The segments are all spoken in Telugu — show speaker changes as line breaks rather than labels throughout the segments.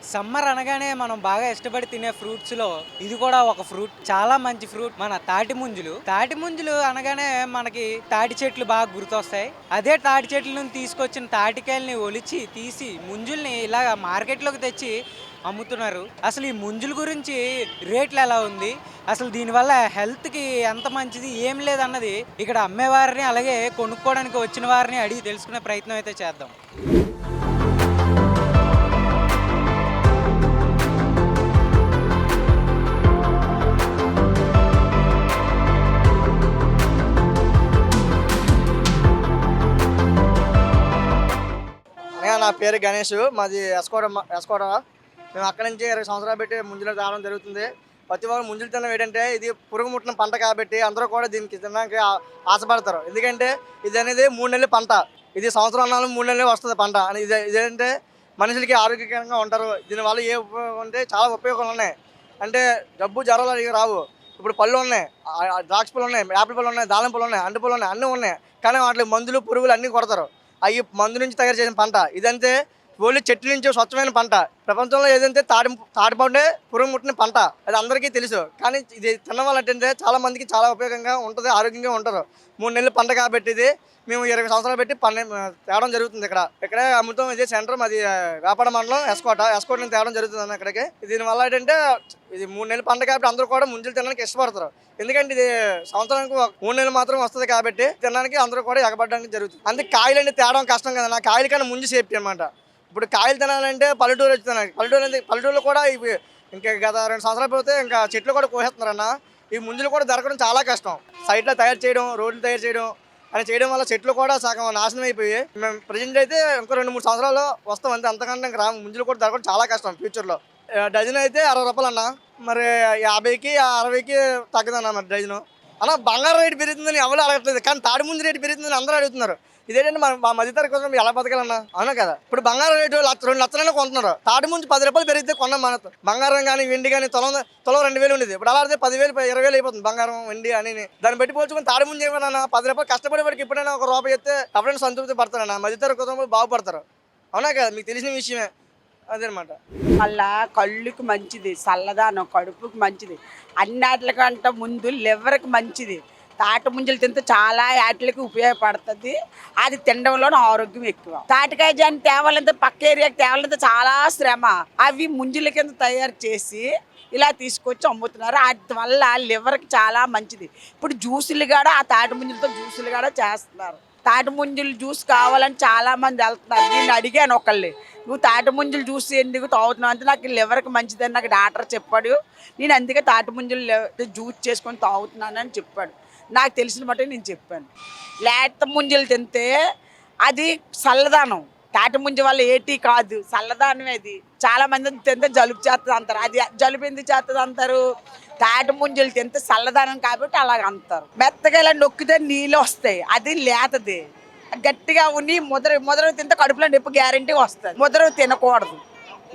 సమ్మర్ అనగానే మనం బాగా ఇష్టపడి తినే ఫ్రూట్స్‌లో ఇది కూడా ఒక ఫ్రూట్. చాలా మంచి ఫ్రూట్. మన తాటి ముంజలు. తాటి ముంజలు అనగానే మనకి తాటి చెట్లు బాగా గుర్తొస్తాయి. అదే తాటి చెట్ల నుంచి తీసుకొచ్చిన తాటికాయల్ని ఒలిచి, తీసి ముంజుల్ని ఇలాగ మార్కెట్‌లోకి తెచ్చి అమ్ముతున్నారు. అసలు ఈ ముంజుల గురించి రేట్లెలా ఉంది? అసలు దీనివల్ల హెల్త్‌కి ఎంత మంచిది, ఏం లేదన్నది ఇక్కడ అమ్మేవారిని, అలాగే కొనుక్కోవడానికి వచ్చిన వారిని అడిగి తెలుసుకునే ప్రయత్నం అయితే చేద్దాం.
అన్నయ్య నా పేరు గణేష్. మాది ఎస్కోట. మేము అక్కడి నుంచి 20 సంవత్సరాలు పెట్టి ముంజలు తాగడం జరుగుతుంది. ప్రతి ఒక్కరు ముంజలు తినడం ఏంటంటే ఇది పురుగు ముట్టిన పంట కాబట్టి అందరూ కూడా దీనికి తినడానికి ఆశపడతారు. ఎందుకంటే ఇది అనేది 3 నెలల పంట. ఇది సంవత్సరం అన్నాలు 3 నెలలే వస్తుంది పంట. అని ఇదేంటే మనుషులకి ఆరోగ్యకరంగా ఉంటారు. దీనివల్ల ఏ ఉపయోగం అంటే చాలా ఉపయోగాలు ఉన్నాయి. అంటే జబ్బు జ్వరాలు అవి రావు. ఇప్పుడు పళ్ళు ఉన్నాయి, ద్రాక్ష పళ్ళు ఉన్నాయి, యాపిల్ పళ్ళు ఉన్నాయి, దానిమ్మ పళ్ళు ఉన్నాయి, అంటి పళ్ళు ఉన్నాయి, అన్నీ ఉన్నాయి. కానీ వాటికి మందులు పురుగులు అన్నీ కొడతారు. అవి మందు నుంచి తయారు చేసిన పంట. ఇదంతే ఓన్లీ చెట్ల నుంచి స్వచ్ఛమైన పంట. ప్రపంచంలో ఏదంటే తాటిపండే పురుగు ముట్టిన పంట. అది అందరికీ తెలుసు. కానీ ఇది తినడం వల్ల ఏంటంటే చాలా మందికి చాలా ఉపయోగంగా ఉంటుంది, ఆరోగ్యంగా ఉంటారు. 3 నెలల పంట కాబట్టి ఇది మేము 20 సంవత్సరాలు పెట్టి తేవడం జరుగుతుంది. ఇక్కడే అమృతం ఇదే సెంటర్. మాది వ్యాపార మండలం ఎస్కోట నుంచి తేవడం జరుగుతుంది అన్న ఇక్కడికి. దీనివల్ల ఏంటంటే ఇది 3 నెలల పంట కాబట్టి అందరూ కూడా ముంజలు తినడానికి ఇష్టపడతారు. ఎందుకంటే ఇది సంవత్సరానికి 3 నెలలు మాత్రం వస్తుంది కాబట్టి తినడానికి అందరూ కూడా ఎగబడడానికి జరుగుతుంది. అందుకే కాయలు తేవడం కష్టం కదా. నా కాయల కన్నా ముందు సేఫ్టీ అనమాట. ఇప్పుడు కాయలు తినాలంటే పల్లెటూరు వచ్చి తినాలి. పల్లెటూరులో కూడా ఇవి ఇంకా గత 2 సంవత్సరాలు పోతే ఇంకా చెట్లు కూడా కోసేస్తున్నారన్న. ఈ ముంజలు కూడా దొరకడం చాలా కష్టం. సైట్లో తయారు చేయడం, రోడ్లు తయారు చేయడం అని చేయడం వల్ల చెట్లు కూడా సగం నాశనం అయిపోయి మేము ప్రజెంట్ అయితే ఇంకో 2-3 సంవత్సరాలు వస్తాం అంతే. అంతకంటే ఇంకా ముంజలు కూడా దొరకడం చాలా కష్టం ఫ్యూచర్లో. డజన్ అయితే 60 రూపాయలు అన్న. మరి 50కి 60కి తగ్గదన్న మరి డజను. అన్న బంగారం రేటు పెరుగుతుందని ఎవరు అడగట్లేదు, కానీ తాడి ముందు రేటు పెరుగుతుందని అందరూ అడుగుతున్నారు. ఇదేంటంటే మా మధ్యతరగతి కోసం ఎలా బతకాలన్నా? అవునా కదా. ఇప్పుడు బంగారం రేటు 2 లక్షలైనా కొంటున్నారు. తాటి ముందు 10 రూపాయలు పెరిగితే కొన్నాం. మన బంగారం కానీ వెండి కానీ తులం 2000 ఉండేది. ఇప్పుడు అలా అయితే 10,000 20,000 అయిపోతుంది బంగారం వెండి అని. దాన్ని బట్టి పోల్చుకుని తాడి ముందు ఏమన్నా 10 రూపాయలు కష్టపడే వాడికి ఎప్పుడైనా 1 రూపాయి ఇస్తే ఎవరైనా సంతృప్తి పడతారన్న. మధ్యతరగతి కుటుంబాలు బాగుపడతారు. అవునా కదా, మీకు తెలిసిన విషయమే అదనమాట.
మళ్ళా కళ్ళుకి మంచిది, చల్లదానం, కడుపుకి మంచిది, అన్నిటికంటే ముందు లివర్కి మంచిది. తాటి ముంజలు తింటే చాలా వాటికి ఉపయోగపడుతుంది. అది తినడంలో ఆరోగ్యం ఎక్కువ. తాటికాయ జాని తేవాలంటే పక్క ఏరియాకి తేవాలంటే చాలా శ్రమ. అవి ముంజల కింద తయారు చేసి ఇలా తీసుకొచ్చి అమ్ముతున్నారు. వాటి వల్ల లివర్కి చాలా మంచిది. ఇప్పుడు జ్యూసులు కూడా ఆ తాటి ముంజలతో జ్యూసులు కూడా చేస్తున్నారు. తాటి ముంజలు జ్యూస్ కావాలని చాలా మంది వెళ్తున్నారు. నేను అడిగాను ఒకళ్ళని, నువ్వు తాటి ముంజలు జ్యూస్ ఎందుకు తాగుతున్నావు అంటే నాకు లివర్కి మంచిదని నాకు డాక్టర్ చెప్పాడు. నేను అందుకే తాటి ముంజలు జ్యూస్ చేసుకొని తాగుతున్నానని చెప్పాడు. నాకు తెలిసిన మట్టు నేను చెప్పాను. లేత ముంజలు తింటే అది చల్లదానం. తాటి ముంజ వల్ల ఏటీ కాదు, చల్లదానమే. అది చాలా మంది తింటే జలుబు చేస్తుంది అంటారు. అది జలుబు ఎందుకు చేస్తుంది అంటారు? తాటి ముంజలు తింటే చల్లదానం కాబట్టి అలాగ అంటారు. మెత్తగా ఇలా నొక్కితే నీళ్ళు వస్తాయి. అది లేతది గట్టిగా ఉని ముదర తింటే కడుపులో నొప్పి గ్యారంటీ వస్తుంది. ముదర తినకూడదు,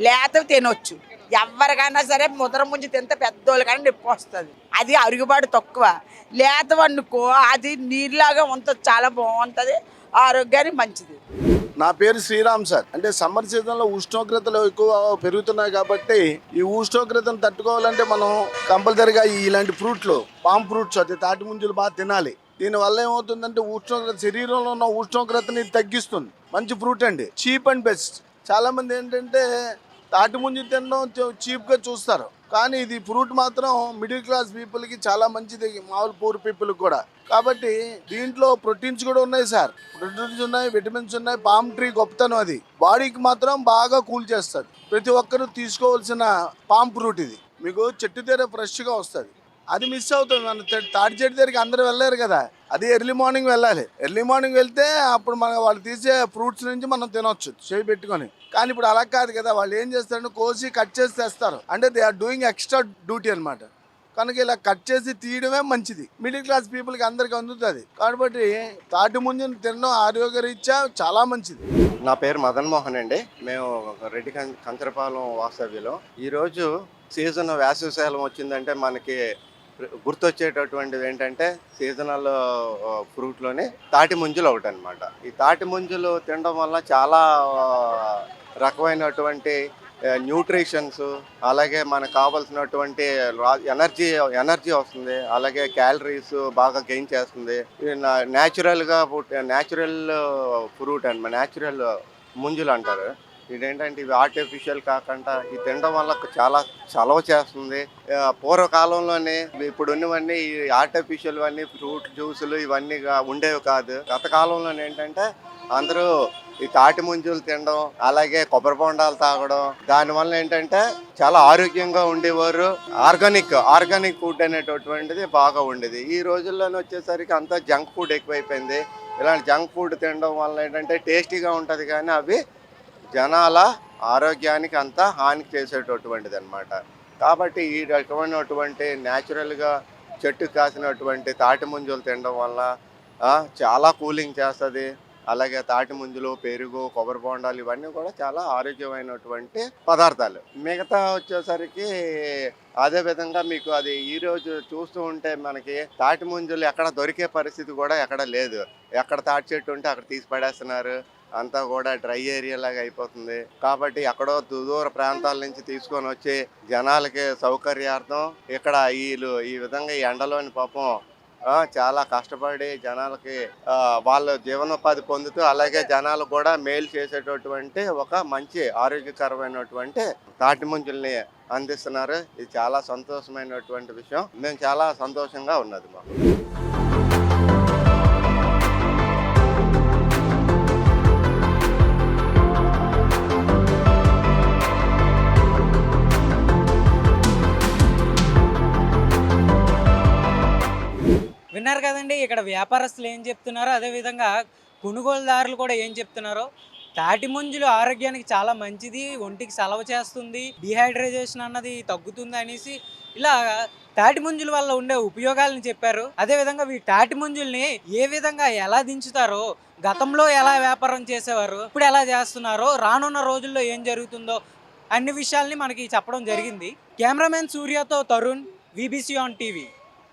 లేతవి తినొచ్చు. ఎవరికైనా సరే ముదర ముంజి తింటే పెద్దోళ్ళకైనా నొప్పి వస్తుంది. అది అరుగుబాటు తక్కువ. లేతవనుకో అది నీళ్ళలాగా ఉంటుంది, చాలా బాగుంటుంది, ఆరోగ్యానికి మంచిది.
నా పేరు శ్రీరామ్ సార్. అంటే సమ్మర్ సీజన్లో ఉష్ణోగ్రతలు ఎక్కువ పెరుగుతున్నాయి కాబట్టి ఈ ఉష్ణోగ్రతను తట్టుకోవాలంటే మనం కంపల్సరిగా ఇలాంటి ఫ్రూట్లు, పామ్ ఫ్రూట్స్, అదే తాటి ముంజలు బాగా తినాలి. దీనివల్ల ఏమవుతుందంటే ఉష్ణోగ్రత, శరీరంలో ఉన్న ఉష్ణోగ్రతని తగ్గిస్తుంది. మంచి ఫ్రూట్ అండి, చీప్ అండ్ బెస్ట్. చాలా మంది ఏంటంటే తాటి ముంజు తినడం చీప్గా చూస్తారు, కానీ ఇది ఫ్రూట్ మాత్రం మిడిల్ క్లాస్ పీపుల్కి చాలా మంచిది, మామూలు పూర్ పీపుల్కి కూడా. కాబట్టి దీంట్లో ప్రోటీన్స్ కూడా ఉన్నాయి సార్. ప్రోటీన్స్ ఉన్నాయి, విటమిన్స్ ఉన్నాయి. పామ్ ట్రీ గొప్పతనం అది బాడీకి మాత్రం బాగా కూల్ చేస్తుంది. ప్రతి ఒక్కరూ తీసుకోవాల్సిన పామ్ ఫ్రూట్ ఇది. మీకు చెట్టు దగ్గర ఫ్రెష్గా వస్తుంది. అది మిస్ అవుతుంది. మన తాటి చెట్టు దగ్గరికి అందరూ వెళ్ళారు కదా, అది ఎర్లీ మార్నింగ్ వెళ్ళాలి. ఎర్లీ మార్నింగ్ వెళ్తే అప్పుడు మన వాళ్ళు తీసే ఫ్రూట్స్ నుంచి మనం తినొచ్చు చేయి పెట్టుకొని. కానీ ఇప్పుడు అలా కాదు కదా, వాళ్ళు ఏం చేస్తారంటే కోసి కట్ చేసి తెస్తారు. అంటే they are doing extra duty అనమాట. కనుక ఇలా కట్ చేసి తీయడమే మంచిది. మిడిల్ క్లాస్ పీపుల్కి అందరికి అందుతుంది. కాబట్టి తాటి ముంజను తినడం ఆరోగ్యరీత్యా చాలా మంచిది.
నా పేరు మదన్ మోహన్ అండి. మేము రెడ్డి కంచరపాలెం వాస్తవ్యులం. ఈరోజు సీజన్ వేసవికాలం వచ్చిందంటే మనకి గుర్తొచ్చేటటువంటిది ఏంటంటే సీజనల్ ఫ్రూట్లోనే తాటి ముంజలు ఒకటి అనమాట. ఈ తాటి ముంజలు తినడం వల్ల చాలా రకమైనటువంటి న్యూట్రిషన్స్, అలాగే మనకు కావాల్సినటువంటి ఎనర్జీ వస్తుంది, అలాగే క్యాలరీస్ బాగా గెయిన్ చేస్తుంది. న్యాచురల్గా న్యాచురల్ ఫ్రూట్ అండ్ న్యాచురల్ ముంజులు అంటారు. ఇదేంటంటే ఇవి ఆర్టిఫిషియల్ కాకుండా ఇది తినడం వల్ల చాలా చలవ చేస్తుంది. పూర్వకాలంలోనే ఇప్పుడు ఉన్నవన్నీ ఈ ఆర్టిఫిషియల్ అన్నీ ఫ్రూట్ జ్యూసులు ఇవన్నీ ఉండేవి కాదు. గత కాలంలోనే ఏంటంటే అందరూ ఈ తాటి ముంజులు తినడం, అలాగే కొబ్బరి బొండాలు తాగడం, దానివల్ల ఏంటంటే చాలా ఆరోగ్యంగా ఉండేవారు. ఆర్గానిక్ ఫుడ్ అనేటటువంటిది బాగా ఉండేది. ఈ రోజుల్లోనే వచ్చేసరికి అంతా జంక్ ఫుడ్ ఎక్కువైపోయింది. ఇలాంటి జంక్ ఫుడ్ తినడం వల్ల ఏంటంటే టేస్టీగా ఉంటుంది కానీ అవి జనాల ఆరోగ్యానికి అంతా హాని చేసేటటువంటిది అనమాట. కాబట్టి ఈ రకమైనటువంటి న్యాచురల్గా చెట్టు కాసినటువంటి తాటి ముంజులు తినడం వల్ల చాలా కూలింగ్ చేస్తుంది. అలాగే తాటి ముంజులు, పెరుగు, కొబ్బరి బొండాలు ఇవన్నీ కూడా చాలా ఆరోగ్యమైనటువంటి పదార్థాలు. మిగతా వచ్చేసరికి అదేవిధంగా మీకు అది ఈరోజు చూస్తూ ఉంటే మనకి తాటి ముంజులు ఎక్కడ దొరికే పరిస్థితి కూడా ఎక్కడ లేదు. ఎక్కడ తాటి చెట్టు ఉంటే అక్కడ తీసి పడేస్తున్నారు. అంతా కూడా డ్రై ఏరియా లాగా అయిపోతుంది. కాబట్టి ఎక్కడో దూర ప్రాంతాల నుంచి తీసుకొని వచ్చి జనాలకి సౌకర్యార్థం ఇక్కడ వీళ్ళు ఈ విధంగా ఈ ఎండలోని పాపం చాలా కష్టపడి జనాలకి వాళ్ళ జీవనోపాధి పొందుతూ, అలాగే జనాలకు కూడా మేలు చేసేటటువంటి ఒక మంచి ఆరోగ్యకరమైనటువంటి తాటి ముంజల్ని అందిస్తున్నారు. ఇది చాలా సంతోషమైనటువంటి విషయం. మేము చాలా సంతోషంగా ఉన్నది మాకు.
విన్నారు కదండి, ఇక్కడ వ్యాపారస్తులు ఏం చెప్తున్నారో, అదేవిధంగా కొనుగోలుదారులు కూడా ఏం చెప్తున్నారో. తాటి ముంజులు ఆరోగ్యానికి చాలా మంచిది, ఒంటికి చలవ చేస్తుంది, డిహైడ్రేషన్ అన్నది తగ్గుతుంది అనేసి ఇలా తాటి ముంజుల వల్ల ఉండే ఉపయోగాలను చెప్పారు. అదేవిధంగా ఈ తాటి ముంజుల్ని ఏ విధంగా ఎలా దించుతారో, గతంలో ఎలా వ్యాపారం చేసేవారు, ఇప్పుడు ఎలా చేస్తున్నారో, రానున్న రోజుల్లో ఏం జరుగుతుందో అన్ని విషయాల్ని మనకి చెప్పడం జరిగింది. కెమెరామెన్ సూర్యతో తరుణ్, VBC ఆన్ టీవీ.